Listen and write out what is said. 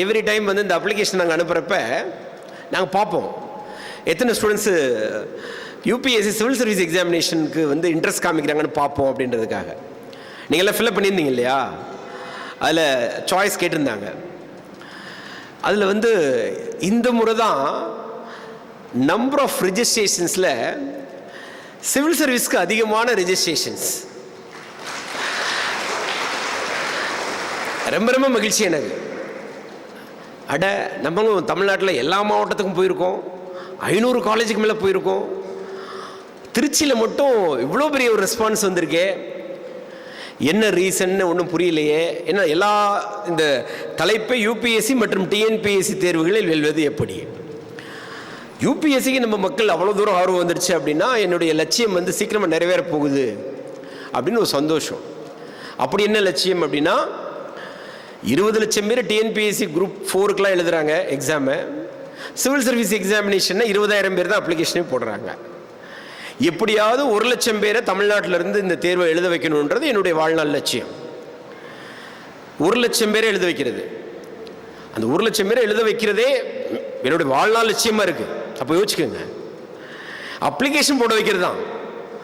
Every time வந்து இந்த application நாங்கள் அனுப்புகிறப்ப நாங்கள் பார்ப்போம் எத்தனை ஸ்டூடெண்ட்ஸு யூபிஎஸ்சி சிவில் சர்வீஸ் எக்ஸாமினேஷனுக்கு வந்து இன்ட்ரெஸ்ட் காமிக்கிறாங்கன்னு பார்ப்போம் அப்படின்றதுக்காக. நீங்கள்லாம் ஃபில்அப் பண்ணியிருந்தீங்க இல்லையா? அதில் சாய்ஸ் கேட்டிருந்தாங்க. அதில் வந்து இந்த முறை தான் நம்பர் ஆஃப் ரிஜிஸ்ட்ரேஷன்ஸில் சிவில் சர்வீஸ்க்கு அதிகமான ரிஜிஸ்ட்ரேஷன்ஸ். ரொம்ப ரொம்ப மகிழ்ச்சி எனக்கு. நம்மளும் தமிழ்நாட்டில் எல்லா மாவட்டத்துக்கும் போயிருக்கோம், 500 காலேஜுக்கு மேலே போயிருக்கோம். திருச்சியில் மட்டும் இவ்வளோ பெரிய ஒரு ரெஸ்பான்ஸ் வந்திருக்கே, என்ன ரீசன்னு ஒன்றும் புரியலையே. ஏன்னா எல்லா இந்த தலைப்பை யூபிஎஸ்சி மற்றும் டிஎன்பிஎஸ்சி தேர்வுகளில் வெல்வது எப்படி. யூபிஎஸ்சிக்கு நம்ம மக்கள் அவ்வளோ தூரம் ஆர்வம் வந்துடுச்சு அப்படின்னா என்னுடைய லட்சியம் வந்து சீக்கிரமாக நிறைவேற போகுது அப்படின்னு ஒரு சந்தோஷம். அப்படி என்ன லட்சியம் அப்படின்னா, 20 லட்சம் பேர் டிஎன்பிஎஸ்சி குரூப் 4க்குலாம் எழுதுகிறாங்க எக்ஸாமு. சிவில் சர்வீஸ் எக்ஸாமினேஷன்னா 20,000 பேர் தான் அப்ளிகேஷனே போடுறாங்க. எப்படியாவது 1 லட்சம் பேரை தமிழ்நாட்டிலிருந்து இந்த தேர்வை எழுத வைக்கணுன்றது என்னுடைய வாழ்நாள் லட்சியம். 1 லட்சம் பேரை எழுத வைக்கிறது, அந்த 1 லட்சம் பேரை எழுத வைக்கிறதே என்னுடைய வாழ்நாள் லட்சியமாக இருக்குது. அப்போ யோசிச்சுக்கோங்க, அப்ளிகேஷன் போட வைக்கிறது தான்